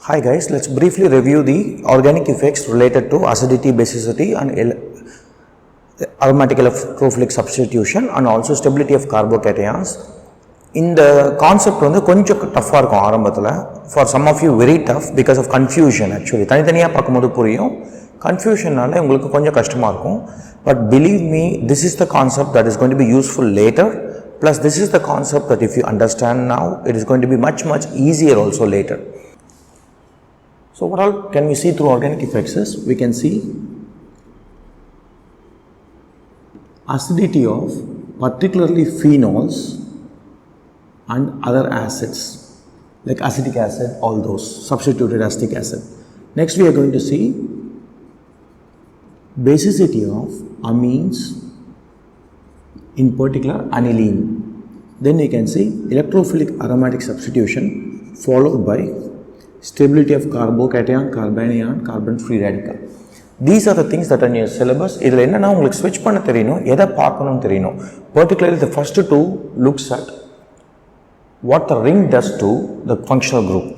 Hi guys, let's briefly review the organic effects related to acidity, basicity and aromatic electrophilic substitution and also stability of carbocations. In the concept வந்து கொஞ்சம் டஃப்பாக இருக்கும் ஆரம்பத்தில். For some of you very tough because of confusion actually. தனித்தனியாக பார்க்கும்போது புரியும், கன்ஃபியூஷனால உங்களுக்கு கொஞ்சம் கஷ்டமாக இருக்கும். But believe me, this is the concept that is going to be useful later. Plus this is the concept that if you understand now, it is going to be much easier also later. So what all can we see through organic effects is, we can see acidity of particularly phenols and other acids like acetic acid, all those substituted acetic acid. Next we are going to see basicity of amines, in particular aniline. Then you can see electrophilic aromatic substitution followed by stability of carbocation, carbanion, carbon free radical. These are the things that are in your syllabus. இதில் என்னன்னா உங்களுக்கு switch பண்ண தெரியணும், எதை பார்க்கணும்னு தெரியணும். Particularly the first two looks at what the ring does to the functional group.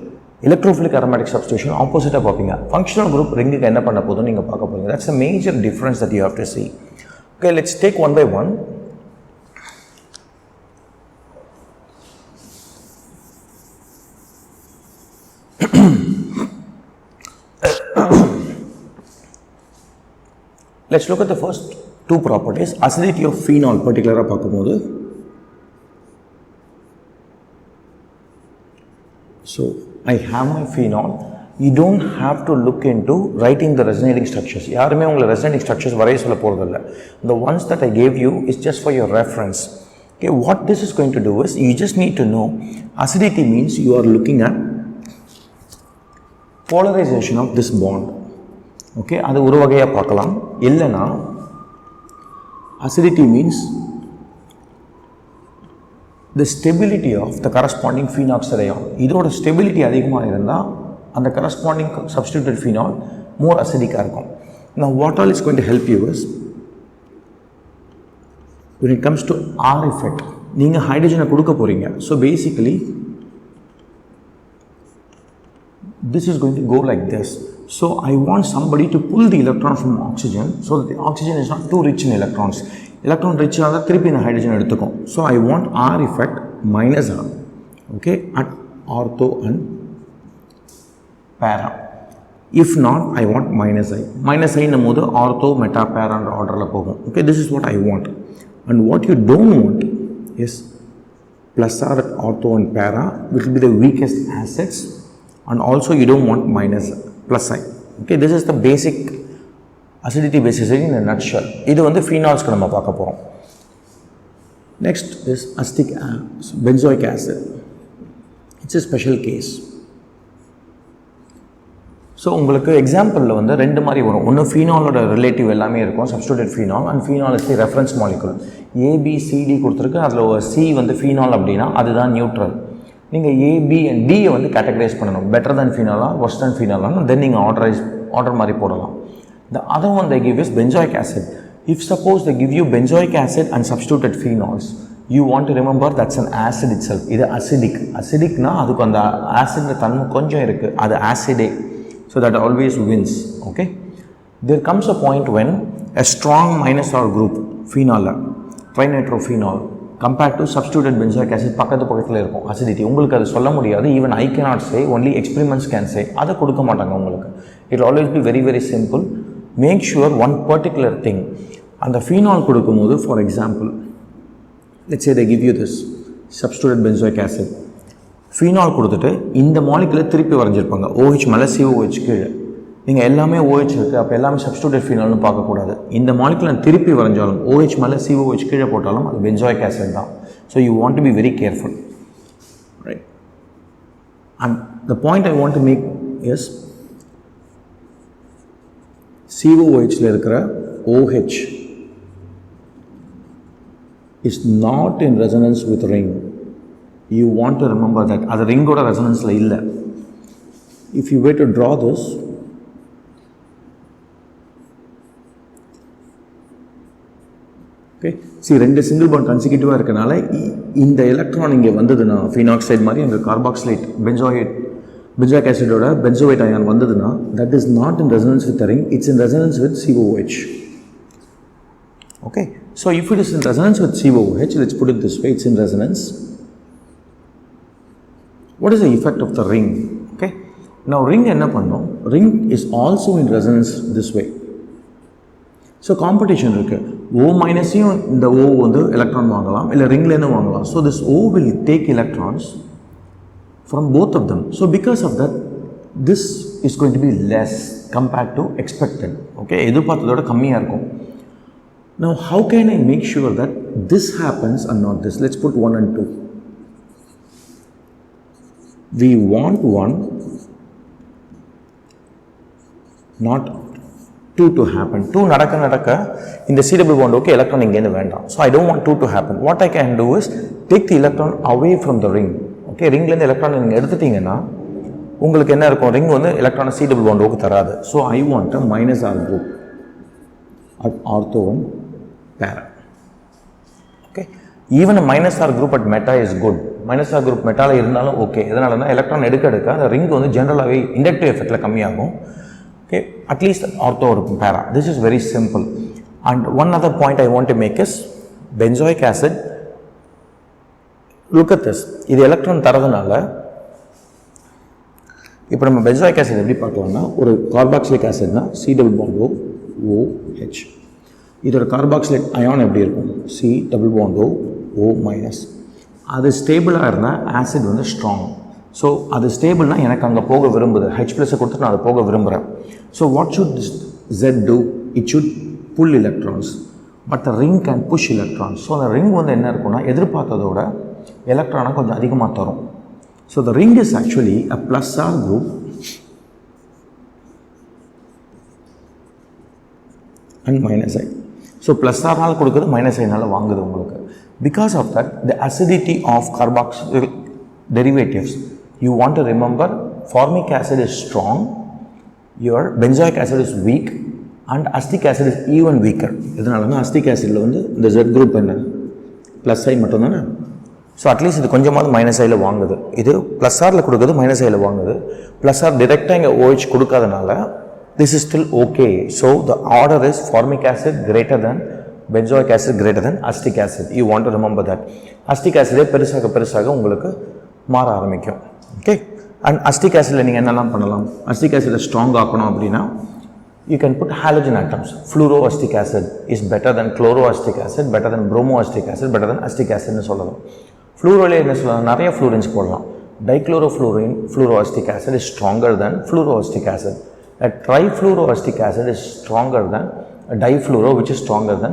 Electrophilic aromatic substitution opposite பார்ப்பீங்க. Functional group ringக்கு என்ன பண்ண போதும் நீங்கள் பார்க்க போறீங்க. That's a major difference that you have to see. Okay, let's take one by one. Let's look at the first two properties. Acidity of phenol particular பார்க்கும்போது, so I have my phenol. You don't have to look into writing the resonating structures. யாருமே உங்களை resonating structures வரைய சொல்ல போறதில்லை. The ones that I gave you is just for your reference. Okay, what this is going to do is, you just need to know acidity means you are looking at polarization of this bond. Okay, அது ஒரு வகையாக பார்க்கலாம். இல்லைனா acidity means the stability of the corresponding phenoxide ion. இதோட stability அதிகமாக இருந்தால் அந்த corresponding substituted phenol more acidic இருக்கும். Now what all is going to help you is, when it comes to R effect, நீங்கள் ஹைட்ரஜனை கொடுக்க போகிறீங்க. So basically this is going to go like this. So I want somebody to pull the electron from oxygen so that the oxygen is not too rich in electrons. Electron rich ஆக திருப்பி இந்த hydrogen எடுத்துக்கும். So I want R effect minus R, okay, at ortho and para. If not, I want minus I. Minus I நம்மோது ortho, meta, para and orderல போகும். Okay, this is what I want. And what you don't want is plus R at ortho and para, which will be the weakest acids, and also you don't want minus plus I. Okay, this is the basic acidity basicity in a nutshell. இது வந்து phenols நம்ம பார்க்க போறோம். Next is acetic benzoic acid. It's a special case. So உங்களுக்கு எக்ஸாம்பிளில் வந்து ரெண்டு மாதிரி வரும். ஒன்று ஃபீனாலோட ரிலேட்டிவ் எல்லாமே இருக்கும், substituted phenol, and phenol is the reference molecule. A B C D கொடுத்துருக்கு, அதில் ஒரு சி வந்து ஃபீனால் அப்படின்னா அதுதான் நியூட்ரல். நீங்கள் ஏபி அண்ட் டியை வந்து கேட்டகரைஸ் பண்ணணும், பெட்டர் தேன் ஃபீனாலா, ஒர்ஸ் தேன் ஃபீனாலான்னு தென் நீங்கள் ஆர்டர் மாதிரி போடலாம். The other one they give is benzoic acid. If suppose they give you benzoic acid and substituted phenols, you want to remember that's an acid itself. இது acidic. Acidicனா அதுக்கு அந்த acid தன்மை கொஞ்சம் இருக்குது, அது acide. So that always wins. Okay. There comes a point when a strong minus R group, phenol, trinitrophenol, compared to substituted benzoic acid பக்கத்தில் இருக்கும் acidity. உங்களுக்கு அது சொல்ல முடியாது. Even I cannot say, only experiments can say. அதை கொடுக்க மாட்டாங்க உங்களுக்கு. It will always be very simple. Make sure one particular thing. அந்த phenol கொடுக்கும்போது, for example, let's say they give you this substituted benzoic acid. Phenol கொடுத்துட்டு இந்த மாலிகுலை திருப்பி வரைஞ்சிருப்பாங்க, OH மேலே COH கீழே. நீங்கள் எல்லாமே OH இருக்குது, அப்போ எல்லாமே சப்ஸ்டியூட்டட் ஃபீனால்னு பார்க்கக்கூடாது. இந்த மாலிகுலை திருப்பி வரைஞ்சாலும் OH மேலே COH கீழே போட்டாலும் அது பென்சாயிக் ஆசிட் தான். So you want to be very careful, right? And the point I want to make is, COHல இருக்கிற OH is not in resonance with ring. You want to remember that. அது ரிங்கோட ரெசனன்ஸில் இல்லை. If you were to draw this, okay, see ரெண்டு single bond கன்சிக்யூட்டிவாக இருக்கனால இந்த electron இங்கே வந்ததுன்னா phenoxide மாதிரி அங்கே carboxylate பென்சாய்ட் benzoic acid oda benzoate ion vandaduna, that is not in resonance with the ring, it's in resonance with COOH. Okay, so if it is in resonance with COOH, let's put it this way, it's in resonance. What is the effect of the ring? Okay, now ring enna pannum, ring is also in resonance this way. So competition irukku, O minus இந்த O வந்து electron வாங்கலாம் இல்ல ringல என்ன வாங்கலாம். So this O will take electrons from both of them. So because of that, this is going to be less compared to expected. Okay, எதிர்பார்த்ததோட கம்மியா இருக்கும். Now how can I make sure that this happens and not this? Let's put 1 and 2. We want 1, not 2 to happen. 2 நடக்க இந்த C double bond okay, electron இங்க இருந்து வேண்டாம். So I don't want 2 to happen. What I can do is take the electron away from the ring. Okay, ringல இருந்து electron நீங்க எடுத்துட்டீங்கன்னா உங்களுக்கு என்ன இருக்கும், ring வந்து எலக்ட்ரானை C double bond ஓக்கு தராது. So I want a minus R group at ortho 1 para. Okay, even a minus R group at meta is good. Minus R group மெட்டால இருந்தாலும் ஓகே. எதனாலனா எலக்ட்ரான் எடுக்க அந்த ring வந்து ஜெனரலாவே இண்டக்டிவ் எஃபெக்ட்ல கம்மியாகும். Okay, at least ortho or para. This is very simple. And one other point I want to make is benzoic acid. Look at this. இது electron தரதுனால இப்போ நம்ம benzoic acid எப்படி பார்க்கலாம்னா, ஒரு கார்பாக்சிலிக் ஆசிட்னா C double bond O OH. இதோட carboxylate ion எப்படி இருக்கும், C double bond O O minus. அது ஸ்டேபிளாக இருந்தால் ஆசிட் வந்து ஸ்ட்ராங். ஸோ அது ஸ்டேபிள்னா எனக்கு அங்கே போக விரும்புது, H ப்ளஸை கொடுத்துட்டு நான் அதை போக விரும்புகிறேன். So what should Z do? It should pull electrons, but the ring can push electrons. So அந்த ரிங் வந்து என்ன இருக்குன்னா எதிர்பார்த்ததோட எலக்ட்ரானை கொஞ்சம் அதிகமாக தரும். So the ring is actually a plus R group and minus I. So plus ஆர்னால் கொடுக்குது, மைனஸ் ஐனால் வாங்குது உங்களுக்கு. Because of that, the acidity of carboxyl derivatives, you want to remember formic acid is strong, your benzoic acid is weak, and acetic acid is even weaker. இதனாலனா acetic acidல வந்து இந்த Z group என்ன plus ஐ மட்டும் தானே. So at least இது கொஞ்சமாவது minus ஐயில் வாங்குது. இது plus ஆரில் கொடுக்குது, மைனஸ் ஐயில் வாங்குது. ப்ளஸ் ஆர் டிரெக்டாக இங்கே OH கொடுக்காதனால this is still okay. So the order is formic acid greater than benzoic acid greater than acetic acid. You want to remember that. Acetic acid பெருசாக உங்களுக்கு மாற ஆரம்பிக்கும். Okay, and acetic acid நீங்கள் என்னெல்லாம் பண்ணலாம், acetic acid strong ஆக்கணும் அப்படின்னா you can put halogen atoms. Fluoroacetic acid is better than chloroacetic acid, better than bromoacetic acid, better than acetic acid னு சொல்லலாம். ஃப்ளூரோலே என்ன சொல்லலாம், நிறைய ஃப்ளூரின்ஸ் போடலாம். Dichlorofluorine fluoroacetic acid is stronger than fluoroacetic acid. A trifluoroacetic acid is stronger than a difluoro, which is stronger than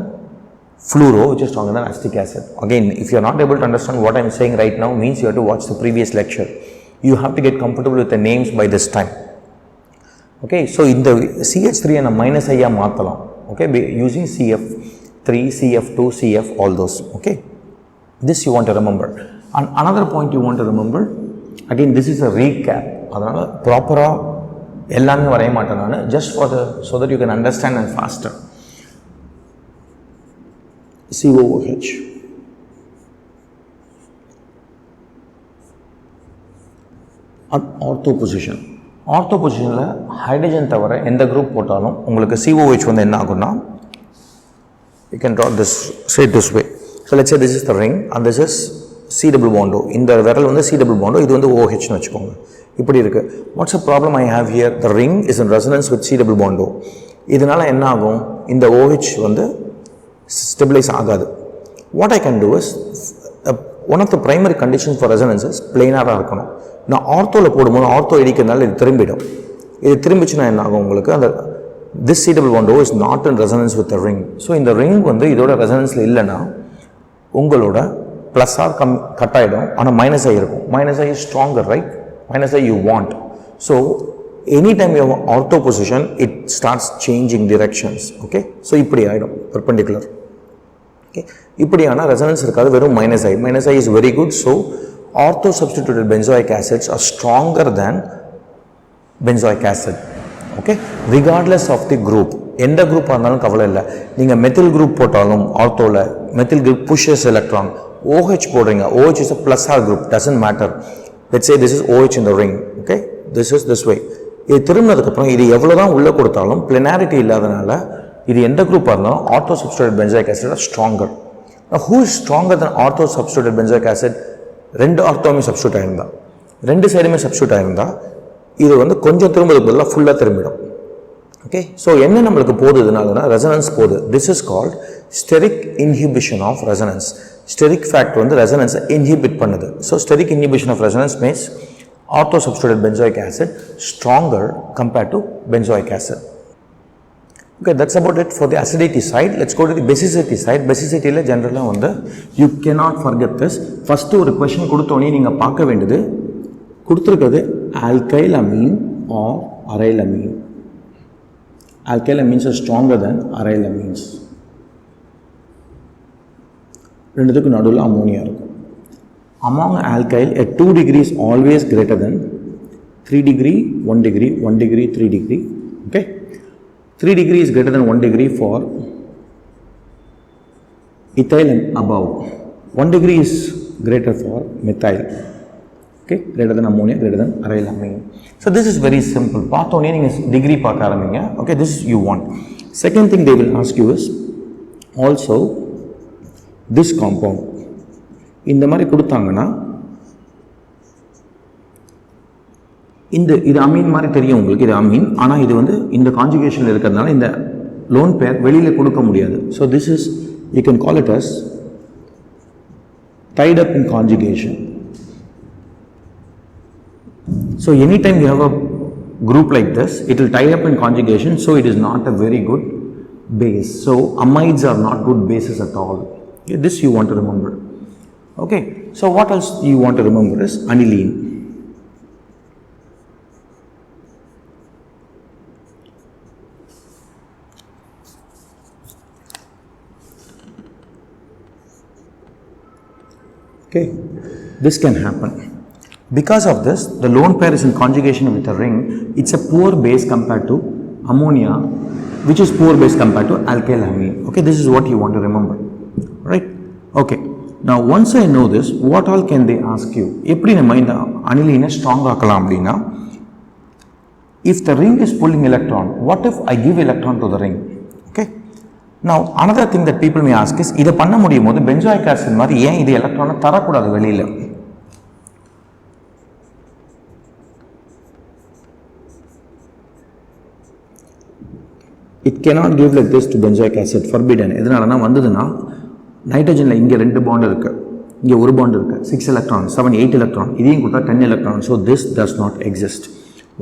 fluoro, which is stronger than acetic acid. Again, if you are not able to understand what I am saying right now, means you have to watch the previous lecture. You have to get comfortable with the names by this time. Okay, so in the CH3 and a minus I மாத்தலாம். Okay, using CF3, CF2, CF, all those. Okay, this you want to remember. And another point you want to remember, again this is a recap. அதனால ப்ராப்பரா எல்லாமே வரைய மாட்டேன் நான், just for the so that you can understand and faster. COOH, at ortho position. Ortho பொசிஷனில் hydrogen தவிர எந்த group போட்டாலும் உங்களுக்கு COOH வந்து என்ன ஆகும்னா, you can draw this, say it this way. So let's say this is the ring and this is C double bond O. இந்த விரல் வந்து C double bond O, இது வந்து OH னு வச்சுக்கோங்க. இப்படி இருக்கு. What's the problem I have here? The ring is in resonance with C double bond O. இதனால என்ன ஆகும், இந்த OH வந்து ஸ்டெபிலைஸ் ஆகாது. What I can do is, one of the primary conditions for resonance is planar-ஆ இருக்கணும். நான் ஆர்த்தோவில் போடும்போது ortho இடிக்கிறதுனால இது திரும்பிடும். இது திரும்பிச்சுன்னா என்ன ஆகும் உங்களுக்கு, அந்த this C double bond O is not in resonance with the ring. So இந்த ரிங் வந்து இதோட ரெசனன்ஸில் இல்லைன்னா உங்களோட ப்ளஸ் ஆர் கட் ஆகிடும், ஆனால் மைனஸ் ஐ இருக்கும். Minus I is stronger, right? Minus I you want. So any time you ortho position it starts changing directions. Okay, so இப்படி ஆகிடும் பெர்பெண்டிகுலர். ஓகே, இப்படியான ரெசனன்ஸ் இருக்காது, வெறும் minus I. Minus I is very good. So ortho substituted benzoic acids are stronger than benzoic acid. Okay, regardless of the group. எந்த group இருந்தாலும் கவலை இல்லை. நீங்கள் மெத்தில் குரூப் போட்டாலும் ஆர்த்தோவில் methyl group pushes electron. OH போடுறீங்க, OH is a plus R group, doesn't matter. Let's say this is OH in the ring. okay, this is this way. இது திரும்பினதுக்கப்புறம் இது எவ்வளோ தான் உள்ளே கொடுத்தாலும் பிளெனாரிட்டி இல்லாதனால இது எந்த குரூப்பாக இருந்தாலும் ortho substituted benzoic acid are stronger. Who is stronger then ortho substituted benzoic acid? ரெண்டு ஆர்த்தோமே சப்ஸ்டிட்யூட் ஆயிருந்தா, ரெண்டு சைடுமே சப்ஸ்டிட்யூட் ஆயிருந்தா இது வந்து கொஞ்சம் திரும்புறதுக்கு பதிலாக ஃபுல்லாக திரும்பிடும். ஓகே, ஸோ என்ன நம்மளுக்கு போகுது இதனாலனா ரெசனன்ஸ் போகுது. This is called steric inhibition of resonance. Steric fact வந்து ரெசனன்ஸை இன்ஹிபிட் பண்ணுது. So steric inhibition of resonance means ortho substituted benzoic acid stronger compared to benzoic acid. Okay, that's about it for the acidity side. Let's go to the basicity side. Basicity la generally வந்து you cannot forget this. First ஒரு question கொடுத்தோனே நீங்க பார்க்க வேண்டியது கொடுத்திருக்கிறது alkyl amine or aryl amine. Alkyl amines are stronger than aryl amines. ரெண்டுத்துக்கு நடுவுல ammonia இருக்கும். Among alkyl at 2 degree is always greater than 3 degree, 1 degree, 1 degree, 3 degree. Okay, 3 degree is greater than 1 degree for ethyl and above. 1 degree is greater for methyl. Okay, greater than ammonia, greater than aryl amine. So this is very simple. Pathone neenga degree paaka aarambiinga. Okay, this is you want. Second thing they will ask you is also this compound. இந்த மாதிரி கொடுத்தாங்கன்னா இது அமீன் மாதிரி தெரியும் உங்களுக்கு, இது அமீன். ஆனால் இது வந்து இந்த கான்ஜுகேஷனில் இருக்கிறதுனால இந்த லோன் பேர் வெளியில் கொடுக்க முடியாது. So this is you can call it as tied up in conjugation. So anytime you have a group like this, it will tie up in conjugation, so it is not a very good base. So amides are not good bases at all. Okay, this you want to remember. Okay, so what else you want to remember is aniline. Okay, this can happen. Because of this, the lone pair is in conjugation with a ring. It's a poor base compared to ammonia, which is poor base compared to alkyl amine. Okay, this is what you want to remember, right? Okay, now once I know this, what all can they ask you? எப்படி நம்ம இந்த aniline strong ஆக்கலாம் அப்படின்னா, if the ring is pulling electron, what if I give electron to the ring? Okay, now another thing that people may ask is இதை பண்ண முடியும் போது benzoic acid மாதிரி ஏன் இது எலக்ட்ரானை தரக்கூடாது வெளியில்? It cannot give like this to benzoic acid, forbidden. எதனாலனா வந்ததுன்னா நைட்ரஜனில் இங்கே 2 பாண்ட் இருக்குது, இங்கே ஒரு பாண்ட் இருக்குது, 6 electron, 7, 8 electron, இதையும் கொடுத்தா 10 electron. So this does not exist.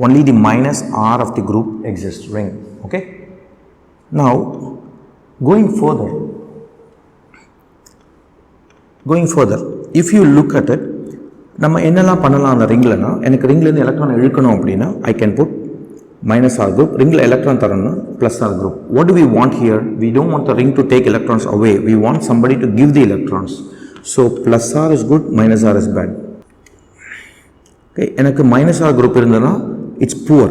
Only the minus R of the group exists, ring. Okay, now going further, if you look at it, நம்ம என்னெல்லாம் பண்ணலாம் அந்த ரிங்லனா, எனக்கு ரிங்லேருந்து எலக்ட்ரான் இழுக்கணும் அப்படின்னா I can put minus R group, ringle electron தரணும்னா plus R group. What do we want here? We don't want the ring to take electrons away. We want somebody to give the electrons. So plus R is good, minus R is bad. Okay, எனக்கு minus R group இருந்ததுன்னா it's poor.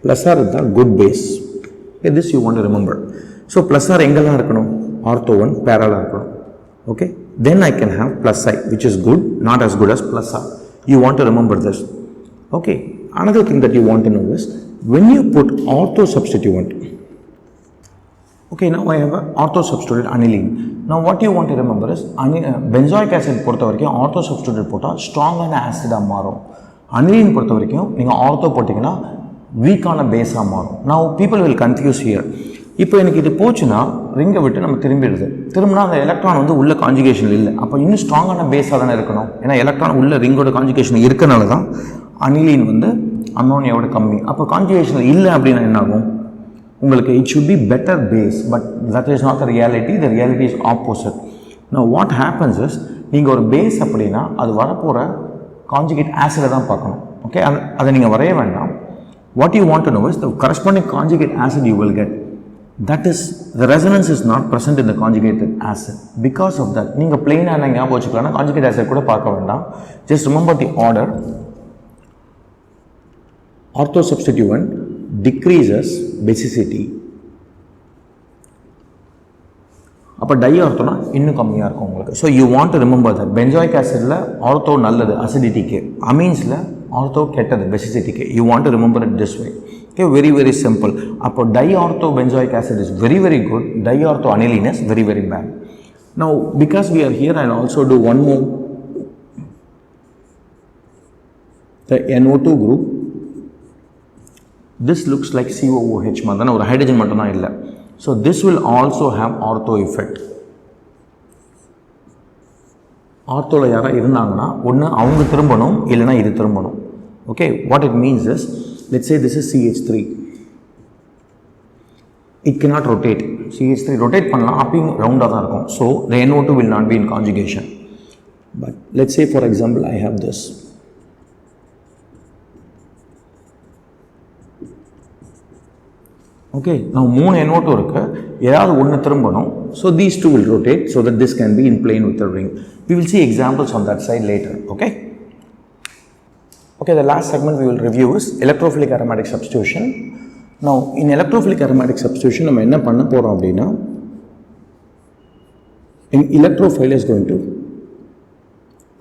Plus R is the good base. Okay, this you want to remember. So plus R எங்கெல்லாம் இருக்கணும்? Ortho 1 parallel இருக்கணும். Okay, then I can have plus I, which is good, not as good as plus R. You want to remember this. Okay, another thing that you want to know is when you put ortho substituent. Okay, now I have an ortho substituted aniline. Now what you want to remember is benzoic acid பொறுத்த வரைக்கும் ortho substituted போட்டால் ஸ்ட்ராங்கான ஆசிடாக மாறும். aniline பொறுத்த வரைக்கும் நீங்கள் ortho போட்டிங்கன்னா வீக்கான பேஸாக மாறும். Now people will confuse here. இப்போ எனக்கு இது போச்சுன்னா ரிங்கை விட்டு நம்ம திரும்பினா அந்த எலக்ட்ரான் வந்து உள்ள கான்ஜுகேஷன் இல்லை, அப்போ இன்னும் ஸ்ட்ராங்கான பேஸாக தானே இருக்கணும். ஏன்னா எலக்ட்ரான் உள்ள ரிங்கோட கான்ஜுகேஷன் இருக்கனால தான் அனிலின் வந்து அம்மோனியாவோட கம்மி. அப்போ கான்ஜுகேஷன் இல்லை அப்படின்னா என்ன ஆகும் உங்களுக்கு? It should be better base, but that is not the reality. The reality is opposite. Now what happens is நீங்கள் ஒரு பேஸ் அப்படின்னா அது வரப்போகிற கான்ஜுகேட் ஆசிடை தான் பார்க்கணும். ஓகே, அதை நீங்கள் வரைய வேண்டாம். What you want to know is the corresponding conjugate acid you will get. That is, the resonance is not present in the conjugated acid. Because of that, நீங்க plain ஆன ஞாபகம் வச்சுக்கலாம், conjugate acid கூட பார்க்க வேண்டாம். Just remember the order. Ortho substituent decreases basicity. அப்போ di ஆர்த்தோனா இன்னும் கம்மியாக இருக்கும் உங்களுக்கு. So you want to remember that benzoic ஆசிடில் ஆர்த்தோ நல்லது அசிடிட்டிக்கு, அமீன்ஸில் ஆர்த்தோ கெட்டது பெசிசிட்டிக்கு. You want to remember it this way. Okay, very simple. அப்போ di ortho benzoic acid is very good, di ortho aniline is very bad. Now because we are here, I'll also do one more. The NO2 group, this looks like COOH மாதிரி ஒரு hydrogen மட்டும் தான் இல்லை. So this will also have ortho effect. ஆர்த்தோவில் யாராவது இருந்தாங்கன்னா ஒன்று அவங்க திரும்பணும், இல்லைனா இது திரும்பணும். Okay, what it means is, let's say this is CH3. It cannot rotate. CH3 rotate பண்ணலாம், அப்பயும் ரவுண்டாக தான் இருக்கும். So the NO2 will not be in conjugation. But let's say for example I have this. Okay, now 3 NO2 இருக்கு, ஏதாவது ஒன்று திரும்பணும். So these two will rotate so that this can be in plane with the ring. We will see examples on that side later. Okay, the last segment we will review is electrophilic aromatic substitution. Now in electrophilic aromatic substitution நம்ம என்ன பண்ண போறோம் அப்படின்னா, an electrophile is going to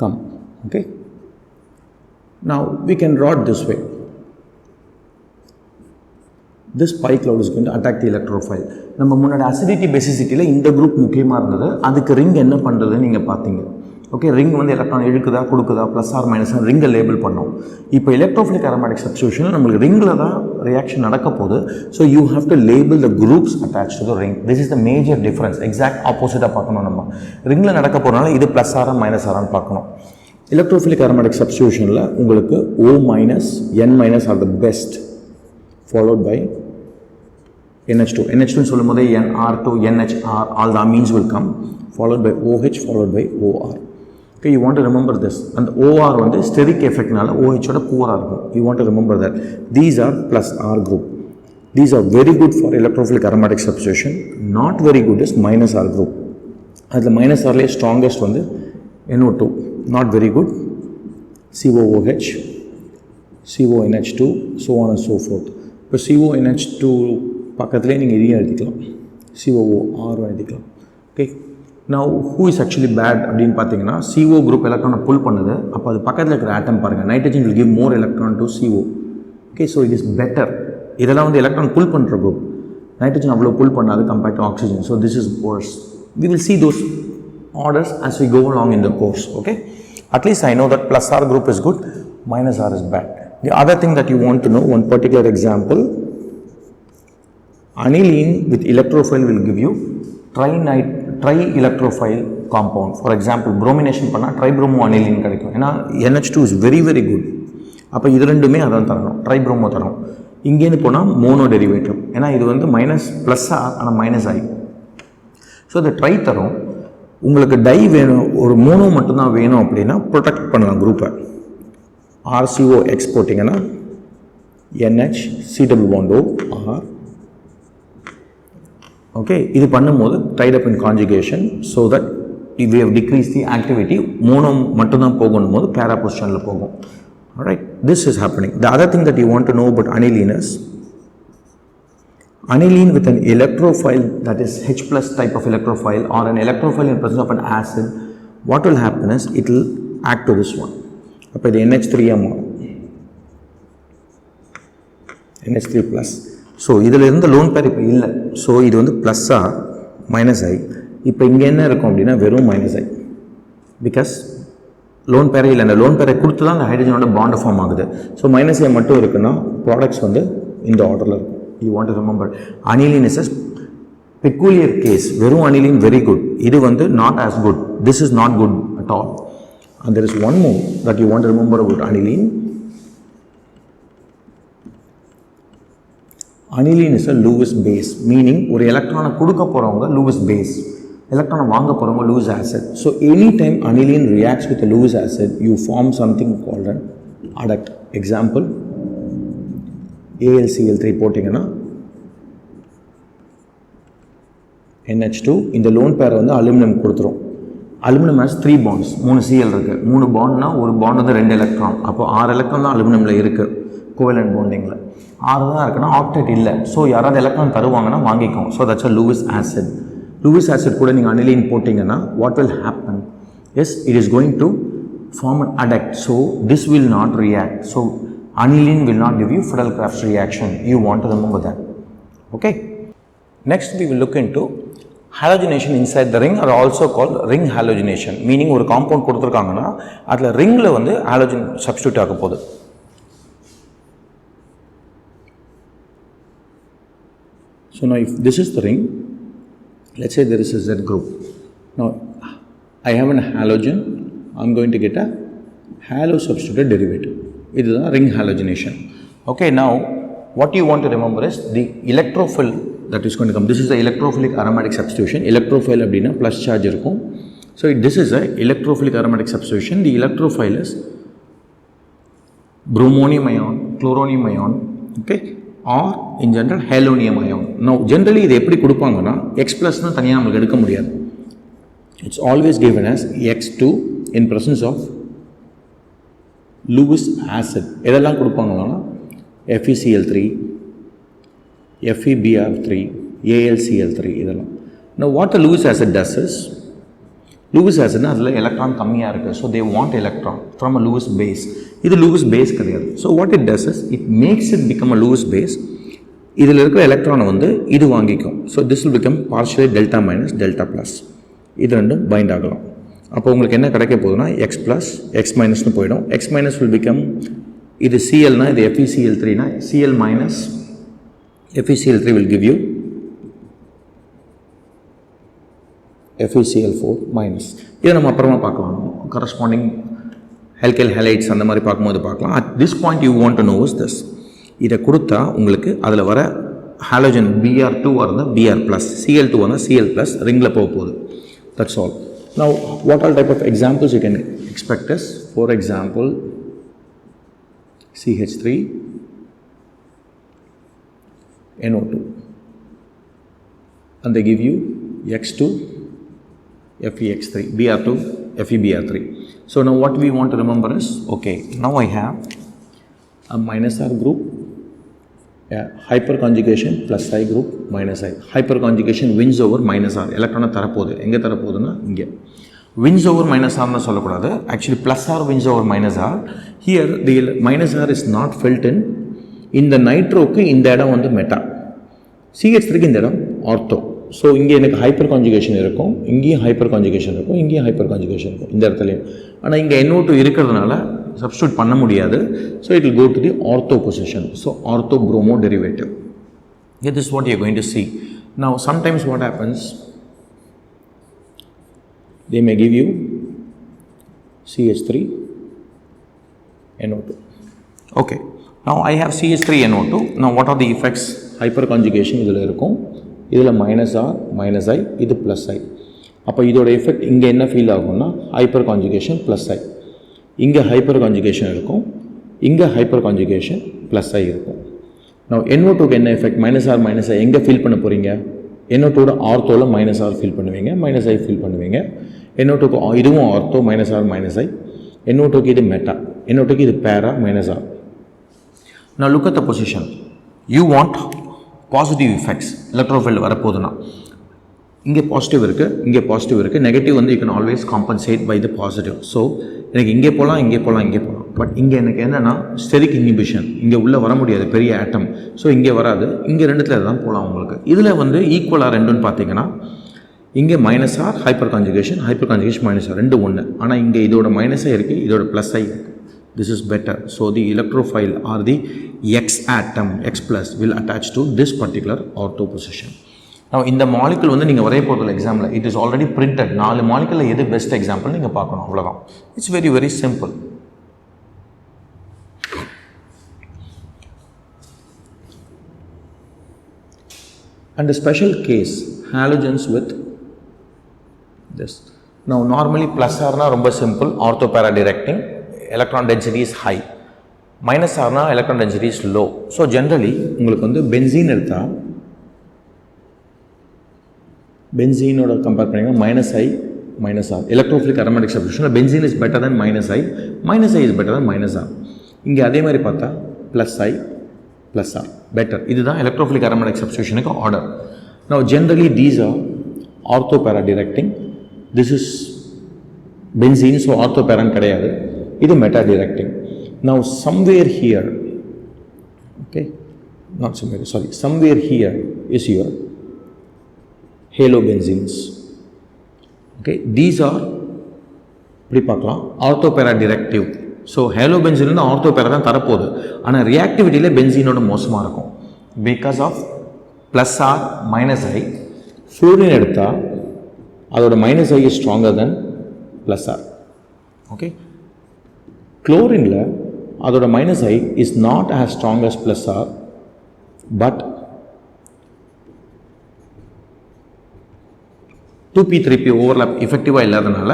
come. Okay, now we can draw it this way. This pi cloud is going to attack the electrophile. நம்ம முன்னாடி acidity basicityல இந்த group முக்கியமாக இருந்தது. அதுக்கு ரிங் என்ன பண்ணுறதுன்னு நீங்கள் பார்த்தீங்க. ஓகே, ரிங் வந்து எலக்ட்ரான் இழுக்குதா கொடுக்குதா ப்ளஸ் ஆர் மைனஸ் ரிங்கை லேபிள் பண்ணோம். இப்போ எலக்ட்ரோஃபிலிக் அரோமேட்டிக் சப்ஸ்டியூஷனில் நம்மளுக்கு ரிங்கில் தான் ரியாக்ஷன் நடக்க போகுது. So you have to label the groups attach to the ring. This is the major difference. Exact ஆப்போசிட்டாக பார்க்கணும். நம்ம ரிங்கில் நடக்க போகிறனால இது ப்ளஸ் ஆரா மைனஸ் ஆரான்னு பார்க்கணும். எலக்ட்ரோஃபிலிக் அரோமேட்டிக் சப்ஸ்டியூஷனில் உங்களுக்கு O minus N minus R the best, followed by NH2. NH2 சொல்லும் போதே NR2, NHR, all the amines will come, followed by OH, followed by OR. Okay, you want to remember this. And OR வந்து steric effect நால OH ஓட poor இருக்கும். You want to remember that. These are plus R group. These are very good for electrophilic aromatic substitution. Not very good is minus R group. அதில் minus R லேயே strongest வந்து NO2. Not very good. COOH, CONH2, so on and so forth. இப்போ CONH2 பக்கத்துலேயே நீங்கள் இதையும் எழுதிக்கலாம், COOR எழுதிக்கலாம். Okay, now who is actually bad அப்படின்னு பார்த்தீங்கன்னா, CO குரூப் எலக்ட்ரானை புல் பண்ணுது. அப்போ அது பக்கத்தில் இருக்கிற ஆட்டம் பாருங்கள், nitrogen will give more electron to CO. Okay, so it is better. இதெல்லாம் வந்து எலக்ட்ரான் புல் பண்ணுற குரூப், நைட்ரஜன் அவ்வளோ புல் பண்ணாது compared to oxygen. So this is worse. We will see those orders as we go along in the course. Okay, at least I know that plus R group is good, minus R is bad. The other thing that you want to know, one particular example, aniline with electrophile will give you tri-electrophile compound. For example, bromination பண்ணா tribromo aniline கிடைக்கும். ஏன்னா NH2 is very good. அப்போ இது ரெண்டுமே அதான் தரணும், tribromo தரணும். இங்கேருந்து போனால் மோனோ டெரிவேட்டிவ், ஏன்னா இது வந்து மைனஸ் ப்ளஸ் ஆர் ஆனால் மைனஸ் ஆகி. ஸோ இந்த ட்ரை தரும். உங்களுக்கு டை வேணும், ஒரு மோனோ மட்டும்தான் வேணும் அப்படின்னா ப்ரொடெக்ட் பண்ணலாம் குரூப்பை. RCOX போட்டிங்கன்னா NH C double bond O R. Okay, இது பண்ணும்போது tied up in conjugation so that we have decreased the activity. Mono மட்டும்தான் போகணும் போது para positionல போகும். Alright, this is happening. The other thing that you want to know about aniline is, aniline with an electrophile, that is H plus type of electrophile, or an electrophile in presence of an acid, what will happen is it will act to this one. அப்போ இது NH3 மாறும், NH3 plus. So இதில் இருந்த lone pair இப்போ இல்லை. So இது வந்து ப்ளஸ்ஸாக மைனஸ் ஆகி, இப்போ இங்கே என்ன இருக்கும் அப்படின்னா வெறும் மைனஸ் ஆகி, பிகாஸ் லோன் பேரை இல்லை, அந்த லோன் பேரை கொடுத்து தான் அந்த ஹைட்ரஜனோட பாண்ட் ஃபார்ம் ஆகுது. ஸோ மைனஸ் ஏ மட்டும் இருக்குன்னா ப்ராடக்ட்ஸ் வந்து இந்த ஆர்டரில் இருக்கும். You want to remember aniline is a peculiar case. வெறும் aniline very good, இது வந்து not as good. This is not good at all. And there is one more that you want to remember about aniline. Aniline is a Lewis base, meaning ஒரு எலக்ட்ரானை கொடுக்க போகிறவங்க Lewis base, எலக்ட்ரானை வாங்க போகிறவங்க Lewis acid. So anytime aniline reacts with a Lewis acid, you form something called an adduct. Example, AlCl3 போட்டிங்கன்னா NH2, இந்த loan பேரை வந்து அலுமினியம் கொடுத்துரும். அலுமினியம் has 3 bonds, 3 Cl இருக்குது. 3 பாண்ட்னா ஒரு பாண்ட் வந்து 2 எலக்ட்ரான். அப்போ 6 எலக்ட்ரான் தான் அலுமினியமில் இருக்குது கோவலன்ட் பாண்டிங்கில். 6 தான் இருக்குன்னா ஆக்டேட் இல்லை. ஸோ யாராவது எலக்ட்ரான் தருவாங்கன்னா வாங்கிக்கும். So that's a Lewis acid. Lewis acid கூட நீங்கள் aniline போட்டிங்கன்னா what will happen? Yes, it is going to form an adduct. So this will not react. So aniline will not give you Friedel-Crafts reaction. You want to remember that. Okay. Next we will look into halogenation inside the ring, are also called ring halogenation. Meaning ஒரு compound கொடுத்துருக்காங்கன்னா அதில் ringல வந்து halogen substitute ஆக போகுது. So now if this is the ring, let's say there is a Z group. Now I have a halogen, I'm going to get a halo substituted derivative. This is a ring halogenation. Okay, now what you want to remember is the electrophil that is going to come. This is the electrophilic aromatic substitution. Electrophile abdina plus charge irukum. So this is a electrophilic aromatic substitution. The electrophile is bromonium ion, chloronium ion, okay, or in general halonium ion. Now generally இது எப்படி கொடுப்பாங்கன்னா X plus னா தனியா நமக்கு எடுக்க முடியாது. It's always given as X2 in presence of Lewis acid. எதெல்லாம் கொடுப்பாங்கன்னா FeCl3, FeBr3, AlCl3 இதெல்லாம். Now what the Lewis acid does is, Lewis acid அதில் electron கம்மியாக இருக்குது. So they want electron from a Lewis base. இது Lewis base கிடையாது. So what it does is, it makes it become a Lewis base. இதில் இருக்கிற எலக்ட்ரானை வந்து இது வாங்கிக்கும். So this will become partially delta minus delta plus. இது ரெண்டும் find ஆகலாம். அப்போ உங்களுக்கு என்ன கிடைக்க போகுதுன்னா X plus X minusனு போயிடும். X minus will become, இது Clனா இது FeCl3னா Cl minus FeCl3 will give you FeCl4 minus. இதை நம்ம அப்புறமா பார்க்கலாம். corresponding alkyl halides அந்த மாதிரி பார்க்கும்போது பார்க்கலாம். At this point you want to know is this. இதை கொடுத்தா உங்களுக்கு அதில் வர ஹாலோஜன் Br2 இருந்தால் Br plus, Cl2 இருந்தால் Cl plus ரிங்கில் போக போகுது. That's all. Now what all type of examples you can expect is, for example CH3 NO2 and they give you X2 FeX3, Br2 FeBr3. So now what we want to remember is, okay, now I have a minus R group, hyperconjugation plus I group minus I. Hyperconjugation wins over minus R. Electron தரப்போகுது. எங்கே தரப்போகுதுன்னா இங்கே. Wins over minus R னு சொல்லக்கூடாது. Actually plus R wins over minus R. Here the minus R is not felt in. இந்த நைட்ரோக்கு இந்த இடம் வந்து meta. CH3க்கு இந்த இடம் ஆர்த்தோ. ஸோ இங்கே எனக்கு ஹைப்பர் கான்ஜுகேஷன் இருக்கும், இங்கேயும் ஹைப்பர் கான்ஜுகேஷன் இருக்கும், இங்கேயும் ஹைப்பர் கான்ஜுகேஷன் இருக்கும் இந்த இடத்துலையும். ஆனால் இங்கே NO2 இருக்கிறதுனால சப்ஸ்டியூட் பண்ண முடியாது. So it will go to the ortho position. So ortho bromo derivative. This is what you are going to see. Now sometimes what happens, they may give you CH3 NO2. Okay, now I have CH3 NO2. Now what are the effects? Hyperconjugation இதில் இருக்கும், இதில் minus R minus ஐ, இது plus ஐ. அப்போ இதோட effect இங்கே என்ன feel ஆகும்னா hyper conjugation plus ஐ. இங்கே ஹைப்பர் கான்ஜுகேஷன் இருக்கும், இங்கே ஹைப்பர் கான்ஜுகேஷன் ப்ளஸ் ஐ இருக்கும். நான் NO2க்கு என்ன effect? Minus R minus I எங்கே ஃபீல் பண்ண போகிறீங்க? NO2வோட ஆர்த்தோவில் மைனஸ் ஆர் ஃபீல் பண்ணுவீங்க, மைனஸ் ஐ ஃபீல் பண்ணுவீங்க. NO2க்கு இதுவும் ortho minus R minus I. NO2க்கு இது மெட்டா, NO2க்கு இது para minus R. Now look at the position. You want positive effects electrophile வரப்போகுதுன்னா இங்கே பாசிட்டிவ் இருக்குது, இங்கே பாசிட்டிவ் இருக்குது. நெகட்டிவ் வந்து you can always compensate by the positive. So எனக்கு இங்கே போகலாம், இங்கே போகலாம், இங்கே போகலாம். பட் இங்கே எனக்கு என்னென்னா ஸ்டெரிக் இன்ஹிபிஷன், இங்கே உள்ளே வர முடியாது பெரிய ஆட்டம். ஸோ இங்கே வராது, இங்கே ரெண்டுத்தில் தான் போகலாம் உங்களுக்கு. இதில் வந்து ஈக்குவலாக ரெண்டுன்னு பார்த்தீங்கன்னா இங்கே minus R hyper conjugation minus R ரெண்டு ஒன்று. ஆனால் இங்கே இதோட மைனஸாக இருக்குது, இதோட ப்ளஸ் ஆகி இருக்குது. This is better. So the electrophile or the X atom, X plus will attach to this particular ortho position. Now இந்த molecule வந்து நீங்கள் வரைய போகிற example it is already printed. 4 molecule எது பெஸ்ட் எக்ஸாம்பிள் நீங்கள் பார்க்கணும், அவ்வளோதான். It's very very simple. And a special case halogens with this. Now normally plus R na ரொம்ப simple, ortho para directing, electron density is high. Minus R na electron density is low. So generally உங்களுக்கு வந்து benzene எடுத்தால் பென்சீனோட compare பண்ணிங்கன்னா minus I minus R. Electrophilic aromatic சப்ஸ்டியூஷனில் benzene is better then minus I is better then minus R. இங்கே அதே மாதிரி பார்த்தா plus I plus R better. இதுதான் எலக்ட்ரோஃபிலிக் அரோமேட்டிக் சப்ஸ்டியூஷனுக்கு order. Now generally these are orthopara directing. This is benzene, so orthoparan kadayadu. This is meta directing. Now somewhere here, okay, not somewhere, sorry, somewhere here is your halobenzenes. Okay, these are orthopara directive. So halobenzene is orthopara தான் தரப்போகுது. ஆனால் ரியாக்டிவிட்டியில் பென்சீனோட மோசமாக இருக்கும். Because of plus R minus I. Fluorine எடுத்தால் அதோட minus I is stronger then plus R. Okay, குளோரினில் அதோட minus I is not as strong as plus R, but 2p3p overlap எஃபெக்டிவாக இல்லாதனால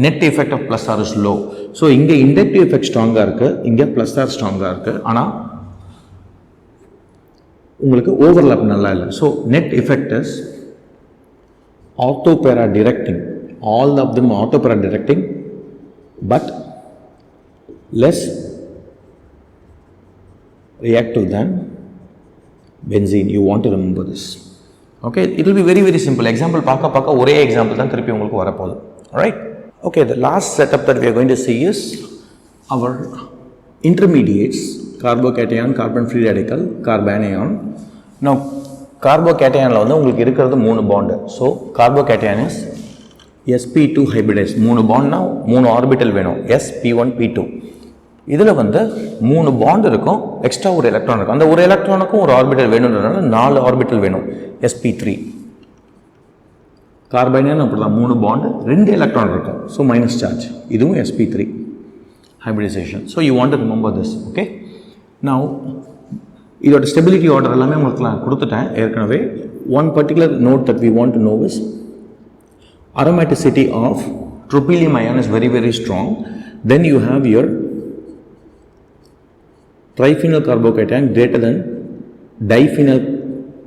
net effect of plus R is low. So இங்கே inductive effect ஸ்ட்ராங்காக இருக்குது, இங்கே ப்ளஸ் ஆர் ஸ்ட்ராங்காக இருக்குது. ஆனால் உங்களுக்கு ஓவர்லாப் நல்லா இல்லை. So net effect is orthopara directing. All of them orthopara directing, but less reactive than benzene. You want to remember this. Okay, it will be very very simple. Example பார்க்க ஒரே example தான் திருப்பி உங்களுக்கு வரப்போகுது. Alright. Okay, the last setup that we are going to see is our intermediates: carbocation, carbon free radical, carbanion. Now கார்போகேட்டையானில் வந்து உங்களுக்கு இருக்கிறது 3 bond. So carbocation is sp2 hybridise. 3 பாண்ட்னா 3 ஆர்பிட்டல் வேணும், sp1 p2. இதில் வந்து 3 பாண்டு இருக்கும், எக்ஸ்ட்ரா ஒரு electron இருக்கும். அந்த ஒரு எலக்ட்ரானுக்கும் ஒரு ஆர்பிட்டல் வேணுன்றதுனால 4 ஆர்பிட்டல் வேணும், sp3. கார்பனியன் அப்படி தான், 3 பாண்டு 2 எலக்ட்ரான் இருக்கும், ஸோ மைனஸ் சார்ஜ். இதுவும் sp3 hybridisation. So you want to remember this. Okay, now இதோட ஸ்டெபிலிட்டி ஆர்டர் எல்லாமே உங்களுக்கு நான் கொடுத்துட்டேன் ஏற்கனவே. One particular note that we want to know is aromaticity of tropylium ion is very very strong. Then you have your triphenyl carbocation greater than diphenyl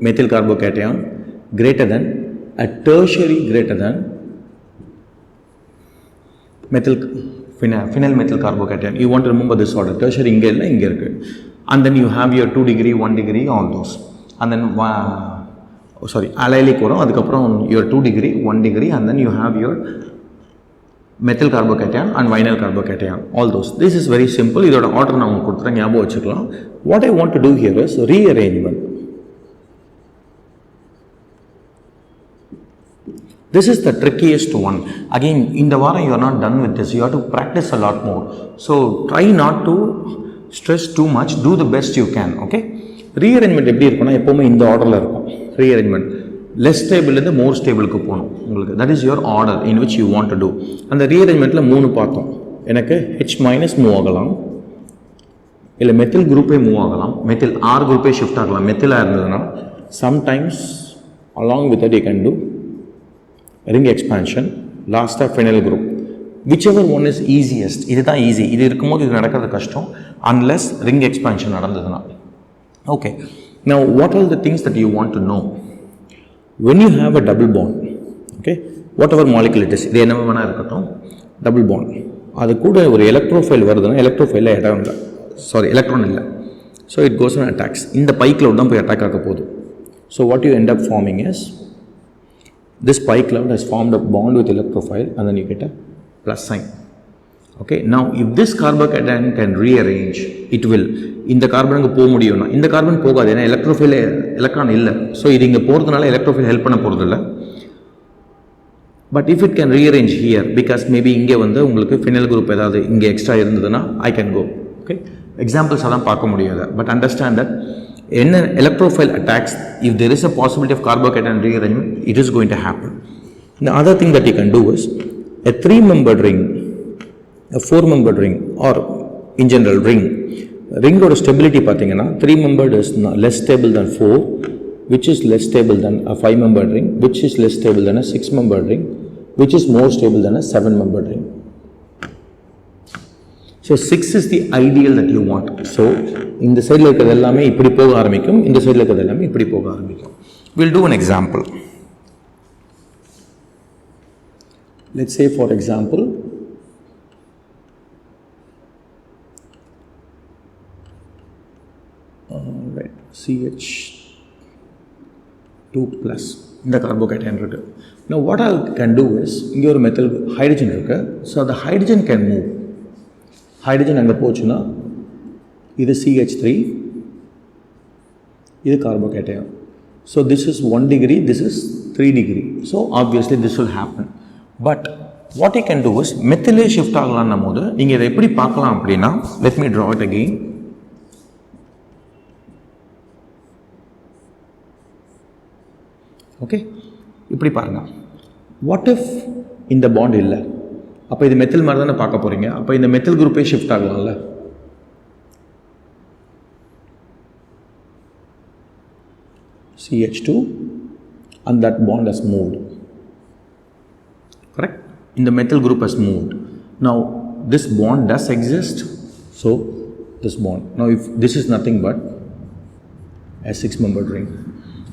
methyl carbocation greater than a tertiary greater than phenyl methyl carbocation. You want to remember this order. Tertiary inge illa inge irukku. And then you have your 2 degree, 1 degree, all those. And then allylic varum, adukaprom your 2 degree, 1 degree, and then you have your methyl carbocation and vinyl carbocation, all those. This is very simple. Idoda order na ungalku kodutren nyabagam vechikalam. What I want to do here is rearrangement. This is the trickiest one. Again, in the varam you are not done with this. You have to practice a lot more. So try not to stress too much, do the best you can. Okay, rearrangement எப்படி இருக்கும்னா எப்பவுமே இந்த ஆர்டரில் இருக்கும். rearrangement less stable இருந்து more stable க்கு போகணும் உங்களுக்கு. that is your order in which you want to do. அந்த rearrangementல 3 பார்த்தோம். எனக்கு H minus மூவ் ஆகலாம், இல்லை மெத்தில் குரூப்பே மூவ் ஆகலாம், மெத்தில் ஆர் குரூப்பே ஷிஃப்ட் ஆகலாம். மெத்திலாக இருந்ததுன்னா sometimes along with that you can do ring expansion, last of phenyl group. whichever one is easiest. இதுதான் easy. இது இருக்கும்போது இது நடக்கிறது கஷ்டம் unless ring expansion நடந்ததுன்னா. Okay, now what are the things that you want to know when you have a double bond? Okay, whatever molecule it is, இது என்ன வேணா இருக்கட்டும், double bond, அது கூட ஒரு எலக்ட்ரோஃபைல் வருதுன்னா எலக்ட்ரோஃபைலில் இடம் இல்லை, சாரி எலக்ட்ரான் இல்லை. So it goes and attacks. இந்த பை cloud தான் போய் அட்டாக் ஆக போகுது. So what you end up forming is this pi cloud has formed a bond with electrophile and then you get a plus sign. Okay, now if this carbocation can rearrange, it will. இந்த கார்பனுக்கு போக முடியும்னா இந்த carbon போகாது, ஏன்னா electrophile electron இல்லை. So இது இங்கே போகிறதுனால எலக்ட்ரோஃபைல் ஹெல்ப் பண்ண போகிறது இல்லை. But if it can rearrange here, because maybe இங்கே வந்து உங்களுக்கு ஃபினைல் குரூப் ஏதாவது இங்கே எக்ஸ்ட்ரா இருந்ததுன்னா I can go. Okay, examples எல்லாம் பார்க்க முடியாது. பட் அண்டர்ஸ்டாண்ட் தட் என்ன electrophile attacks, if there is a possibility of carbocation rearrangement, it is going to happen. The other thing that you can do is a 3-membered ring, a 4-membered ring, or in general ring ஓட stability பார்த்தீங்கன்னா 3-membered is less stable than 4, which is less stable than a 5-membered ring, which is less stable than a 6-membered ring, which is more stable than a 7-membered ring. So 6 is the ideal that you want. So இந்த சைடில் இருக்கிறது எல்லாமே இப்படி போக ஆரம்பிக்கும், இந்த சைடில் இருக்கிறது எல்லாமே இப்படி போக ஆரம்பிக்கும். We'll do an example. Let's say for example, right, CH2 plus. இந்த கார்போகேட்டையான் இருக்குது. Now what I can do is, இங்கே ஒரு மெத்தில் ஹைட்ரஜன் இருக்குது. So the hydrogen can move. Hydrogen அங்கே போச்சுன்னா இது CH3, இது கார்போகேட்டையான். So this is 1 degree, this is 3 degree. So obviously this will happen. But what you can do is, மெத்திலே shift ஆகலான்னும் போது நீங்கள் இதை எப்படி பார்க்கலாம் அப்படின்னா, let me draw it again. Okay, இப்படி பாருங்கள். வாட் இஃப் இந்த பாண்ட் இல்லை? அப்போ இது மெத்தில் மாதிரி தானே பார்க்க போகிறீங்க. அப்போ இந்த மெத்தில் குரூப்பே ஷிஃப்ட் ஆகலாம்ல. CH2 and that bond has moved. Correct? In the methyl group has moved. Now this bond does exist. So this bond. Now if this is nothing but a 6-membered ring.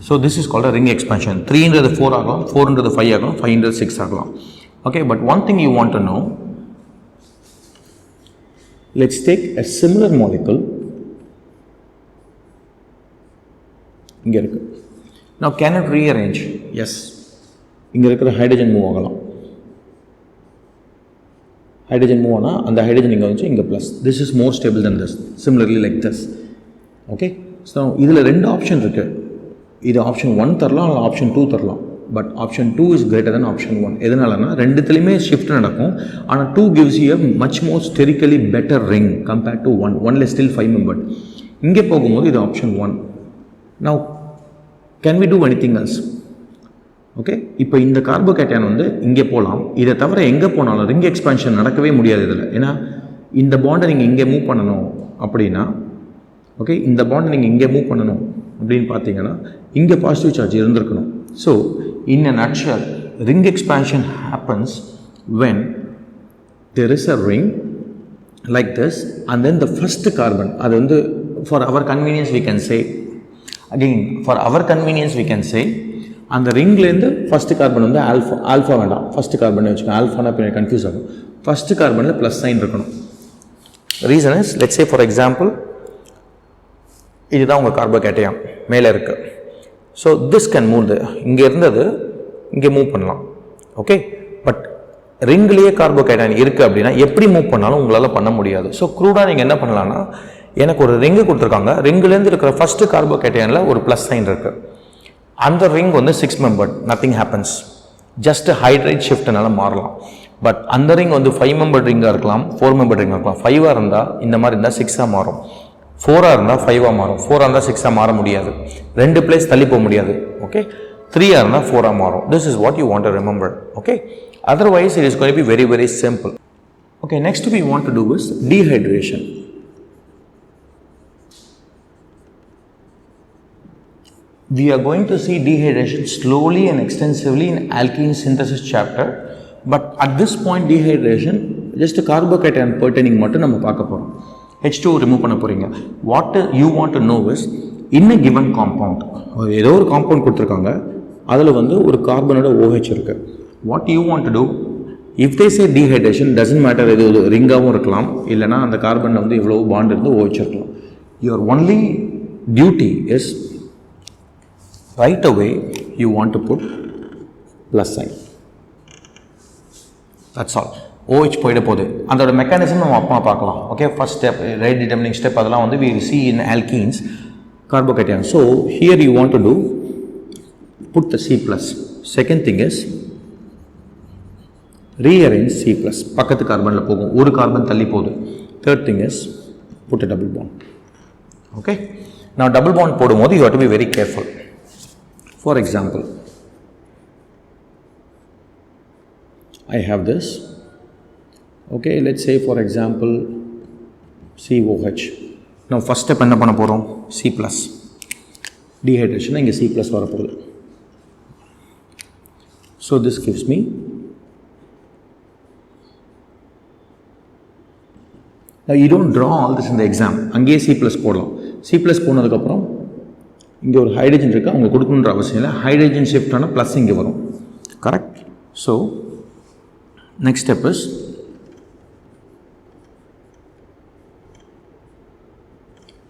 So this is called a ring expansion. 3 into the 4 aglam, 4 into the 5 aglam, 5 into the 6 aglam. Okay, but one thing you want to know. Let's take a similar molecule. இங்கே இருக்குது. Now can it rearrange? Yes. இங்கே இருக்கிற hydrogen move ஆகலாம். Hydrogen move ஆனால் அந்த hydrogen இங்கே வந்து இங்கே plus. This is more stable then this. Similarly like this. Okay, so இதில் 2 ஆப்ஷன் இருக்குது. இது ஆப்ஷன் 1 தரலாம், இல்லை ஆப்ஷன் 2 தரலாம். But option 2 is greater than option 1. எதனாலனா ரெண்டுத்துலேயுமே ஷிஃப்ட் நடக்கும். ஆனால் 2 gives you a much more sterically better ring compared to 1. 1ல ஸ்டில் 5 membered. இங்கே போகும்போது இது option 1. Now can we do anything else? Okay, இப்போ இந்த கார்போகேட்டையான் வந்து இங்கே போகலாம். இதை தவிர எங்கே போனாலும் ரிங் எக்ஸ்பான்ஷன் நடக்கவே முடியாது இதில். ஏன்னா இந்த பாண்டை நீங்கள் இங்கே மூவ் பண்ணணும் அப்படின்னா, ஓகே, இந்த பாண்டை நீங்கள் இங்கே மூவ் பண்ணணும் அப்படின்னு பார்த்தீங்கன்னா இங்கே பாசிட்டிவ் சார்ஜ் இருந்திருக்கணும். So in a nutshell, ring expansion happens when there is a ring like this and then the first carbon, அது வந்து for our convenience we can say, again for our convenience we can say, அந்த ரிங்லேருந்து first carbon வந்து alpha வேண்டாம், first carbon வச்சுக்கோங்க. ஆல்ஃபானா இப்போ confuse ஆகும். First கார்பனில் plus sine இருக்கணும். Reason is, let's say for example இதுதான் உங்கள் கார்போகேட்டையான் மேலே இருக்குது. So this can move. இங்கே இருந்தது இங்கே மூவ் பண்ணலாம். ஓகே, பட் ரிங்லேயே கார்போகேட்டையான் இருக்குது அப்படின்னா எப்படி மூவ் பண்ணாலும் உங்களால் பண்ண முடியாது. ஸோ க்ரூடாக நீங்கள் என்ன பண்ணலான்னா, எனக்கு ஒரு ரிங்கு கொடுத்துருக்காங்க. ரிங்குலேருந்து இருக்கிற ஃபஸ்ட்டு கார்போகேட்டையானில் ஒரு ப்ளஸ் சைன் இருக்குது. அந்த ரிங் வந்து 6 membered, nothing happens. Just hydride ஷிஃப்ட்னால மாறலாம். பட் அந்த ரிங் வந்து 5 membered ரிங்காக இருக்கலாம், 4 membered ரிங்காக இருக்கலாம். 5ஆக இருந்தால் இந்த மாதிரி இருந்தால் 6ஆக மாறும். 4ஆக இருந்தால் 5ஆக மாறும். 4ஆக இருந்தால் 6ஆக மாற முடியாது. 2 பிளேஸ் தள்ளி போக முடியாது. ஓகே, 3ஆக இருந்தால் 4ஆக மாறும். This is what you want to remember. Okay, otherwise it is going to be very very simple. Okay, next we want to do is dehydration. We are going to see dehydration slowly and extensively in alkene synthesis chapter, but at this point dehydration just carbocation pertaining மட்டும் நம்ம பார்க்க போறோம். H2 remove பண்ண போறீங்க. What you want to know is, in a given compound, ஏதோ ஒரு compound கொடுத்துருக்காங்க, அதில் வந்து ஒரு கார்பனோட OH இருக்கு. What you want to do, if they say dehydration, doesn't matter, இது ஒரு ரிங்காகவும் இருக்கலாம், இல்லைனா அந்த கார்பனில் வந்து எவ்வளோ பாண்ட் இருந்து OH இருக்கலாம். Your only duty is, right away you want to put plus sign. That's all. OH போயிட போகுது. அதோட மெக்கானிசம் நம்ம அப்பா பார்க்கலாம். Okay, first step rate determining step, அதெல்லாம் வந்து we see in alkenes carbocation. So here you want to do, put the C plus. Second thing is rearrange C plus. பக்கத்து கார்பனில் போகும், ஒரு கார்பன் தள்ளி போகுது. Third thing is put a double bond. Okay, now double bond போடும்போது you have to be very careful. For example, I have this. Okay, let's say for example COH. Now first step என்ன பண்ண போகிறோம்? C plus. Dehydration, இங்கே C plus வரப்போகுது. So this gives me, now you don't draw all this in the exam. அங்கேயே C plus போடலாம். C plus போனதுக்கப்புறம் இங்கே ஒரு ஹைட்ரஜன் இருக்குது, அவங்க கொடுக்கணுன்ற அவசியம் இல்லை. ஹைட்ரஜன் ஷிஃப்ட் ஆனால் ப்ளஸ் இங்கே வரும். Correct. So next step is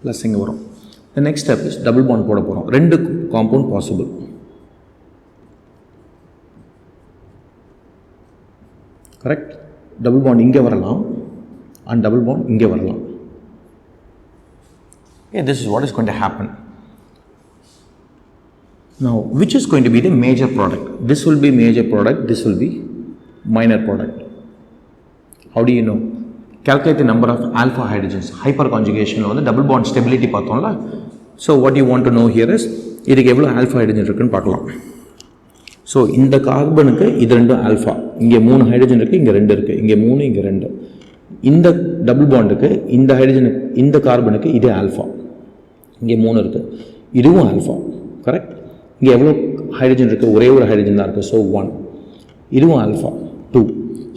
plus இங்கே வரும். The next step is double bond போட போகிறோம். 2 compound possible. correct? Double bond இங்கே வரலாம் and double bond இங்கே வரலாம். Okay, this is what is going to happen. Now, which is going to be the major product? This will be major product, this will be minor product. How do you know? Calculate the number of alpha hydrogens. Hyperconjugation வந்து double bond stability பார்த்தோம்ல. So what you want to know here is இதுக்கு எவ்வளோ alpha hydrogen இருக்குன்னு பார்க்கலாம். So இந்த கார்பனுக்கு இது ரெண்டும் alpha. இங்கே 3 ஹைட்ரஜன் இருக்குது, இங்கே 2 இருக்குது, இங்கே 3, இங்கே 2. இந்த டபுள் பாண்டுக்கு இந்த ஹைட்ரஜனுக்கு இந்த கார்பனுக்கு இது ஆல்ஃபா, இங்கே 3 இருக்குது, இதுவும் ஆல்ஃபா, கரெக்ட்? இங்கே எவ்வளோ ஹைட்ரஜன் இருக்குது? ஒரே ஒரு ஹைட்ரஜன் தான் இருக்குது, ஸோ 1. இதுவும் alpha 2,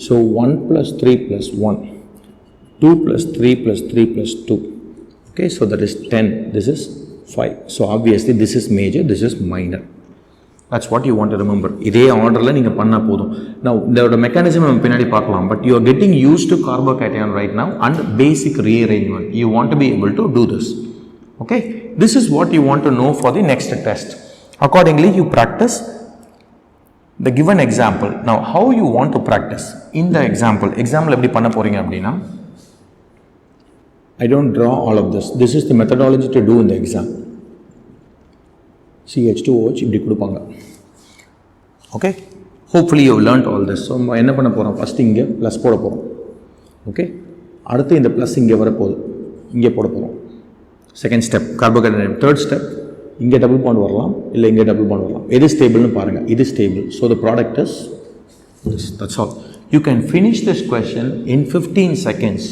so 1 + 3 + 1, 2 + 3 + 3 + 2. Okay, so that is 10, this is 5. So obviously this is major, this is minor. That's what you want to remember. இதே ஆர்டரில் நீங்கள் பண்ணால் போதும். Now இதோட மெக்கானிசம் நம்ம பின்னாடி பார்க்கலாம், but you are getting used to carbocation right now and basic rearrangement. You want to be able to do this. Okay, this is what you want to know for the next test. Accordingly, you practice the given example. Now how you want to practice in the example எப்படி பண்ண போறீங்க அப்படின்னா, I don't draw all of this. This is the methodology to do in the exam. CH2OH இப்படி கொடுப்பாங்க. Okay, hopefully you learnt all this. So நம்ம என்ன பண்ண போகிறோம், ஃபஸ்ட்டு இங்கே ப்ளஸ் போட போகிறோம். ஓகே, அடுத்து இந்த ப்ளஸ் இங்கே வரப்போகுது, இங்கே போட போகிறோம். Second step carbohydrate. Third step இங்கே டபுள் பாண்ட் வரலாம், இல்லை இங்கே டபுள் பாண்ட் வரலாம். எது ஸ்டேபிள்னு பாருங்கள், இது stable. So the product is this. That's all. You can finish this question in 15 seconds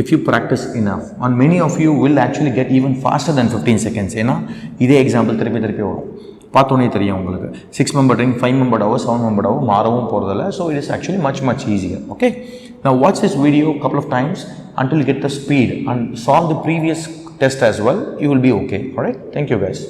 if you practice enough, and many of you will actually get even faster than 15 seconds. ஏன்னா இதே example திருப்பி வரும், பார்த்தோன்னே தெரியும் உங்களுக்கு. 6 member ring, 5 member hour, 7 member hour மாறவும் போகிறதில்ல. So it is actually much easier. Okay, now watch this video couple of times until you get the speed and solve the previous test as well. You will be okay. All right, thank you guys.